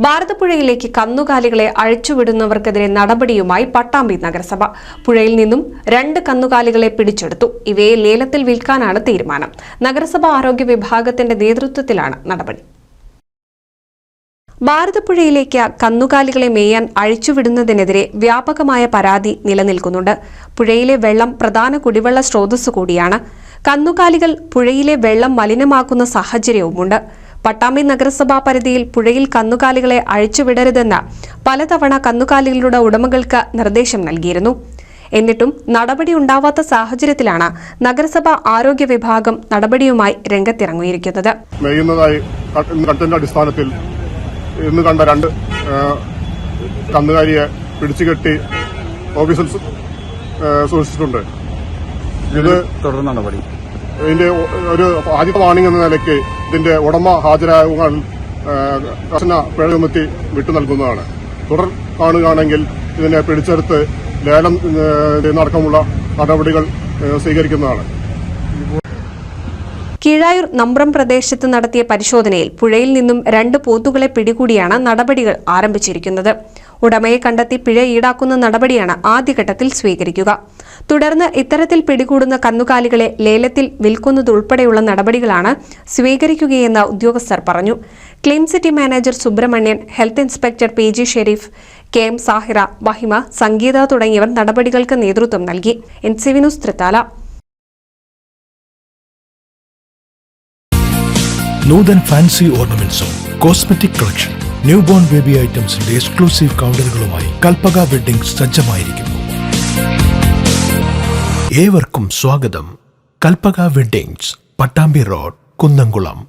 ഭാരതപ്പുഴയിലേക്ക് കന്നുകാലികളെ അഴിച്ചുവിടുന്നവർക്കെതിരെ നടപടിയുമായി പട്ടാമ്പി നഗരസഭ. പുഴയിൽ നിന്നും 2 കന്നുകാലികളെ പിടിച്ചെടുത്തു. ഇവയെ ലേലത്തിൽ വിൽക്കാനാണ് തീരുമാനം. നഗരസഭ ആരോഗ്യ വിഭാഗത്തിന്റെ നേതൃത്വത്തിലാണ് നടപടി. ഭാരതപ്പുഴയിലേക്ക് കന്നുകാലികളെ മേയാൻ അഴിച്ചുവിടുന്നതിനെതിരെ വ്യാപകമായ പരാതി നിലനിൽക്കുന്നുണ്ട്. പുഴയിലെ വെള്ളം പ്രധാന കുടിവെള്ള സ്രോതസ് കൂടിയാണ്. കന്നുകാലികൾ പുഴയിലെ വെള്ളം മലിനമാക്കുന്ന സാഹചര്യവുമുണ്ട്. പട്ടാമ്പി നഗരസഭാ പരിധിയിൽ പുഴയിൽ കന്നുകാലികളെ അഴിച്ചുവിടരുതെന്ന് പലതവണ കന്നുകാലികളുടെ ഉടമകൾക്ക് നിർദ്ദേശം നൽകിയിരുന്നു. എന്നിട്ടും നടപടി ഉണ്ടാവാത്ത സാഹചര്യത്തിലാണ് നഗരസഭ ആരോഗ്യ വിഭാഗം നടപടിയുമായി രംഗത്തിറങ്ങിയിരിക്കുന്നത്. ഇന്ന് കണ്ട 2 കന്നുകാലിയെ പിടിച്ചുകെട്ടി ഓഫീസിൽ സൂക്ഷിച്ചിട്ടുണ്ട്. ഇത് തുടർ നടപടി. ഇതിന്റെ ഒരു ആദ്യത്തെ വാണിംഗ് എന്ന നിലയ്ക്ക് ഇതിന്റെ ഉടമ ഹാജരാകുവാൻ കർശന പിഴ ചുമത്തി വിട്ടു നൽകുന്നതാണ്. തുടർ കാണുകയാണെങ്കിൽ ഇതിനെ പിടിച്ചെടുത്ത് ലേലം അടക്കമുള്ള നടപടികൾ സ്വീകരിക്കുന്നതാണ്. കീഴായൂർ നമ്പ്രം പ്രദേശത്ത് നടത്തിയ പരിശോധനയിൽ പുഴയിൽ നിന്നും 2 പോത്തുകളെ പിടികൂടിയാണ് നടപടികൾ ആരംഭിച്ചിരിക്കുന്നത്. ഉടമയെ കണ്ടെത്തി പിഴ ഈടാക്കുന്ന നടപടിയാണ് ആദ്യഘട്ടത്തിൽ സ്വീകരിക്കുക. തുടർന്ന് ഇത്തരത്തിൽ പിടികൂടുന്ന കന്നുകാലികളെ ലേലത്തിൽ വിൽക്കുന്നതുൾപ്പെടെയുള്ള നടപടികളാണ് സ്വീകരിക്കുകയെന്ന് ഉദ്യോഗസ്ഥർ പറഞ്ഞു. Clean city manager Subramanian, health inspector PG Sharif, KM Sahira, Mahima, Sangeetha തുടങ്ങിയവർ നടപടികൾക്ക് നേതൃത്വം നൽകി. NCV news Thrithala. Nuthan fancy ഓർണമെന്റ്സും cosmetic collection, new born baby ഐറ്റംസിന്റെ എക്സ്ക്ലൂസീവ് കൗണ്ടറുകളുമായി കൽപ്പക വെഡ്ഡിംഗ്സ് സജ്ജമായിരിക്കുന്നു. ഏവർക്കും സ്വാഗതം. Kalpaka weddings, Pattambi road, Kunnamkulam.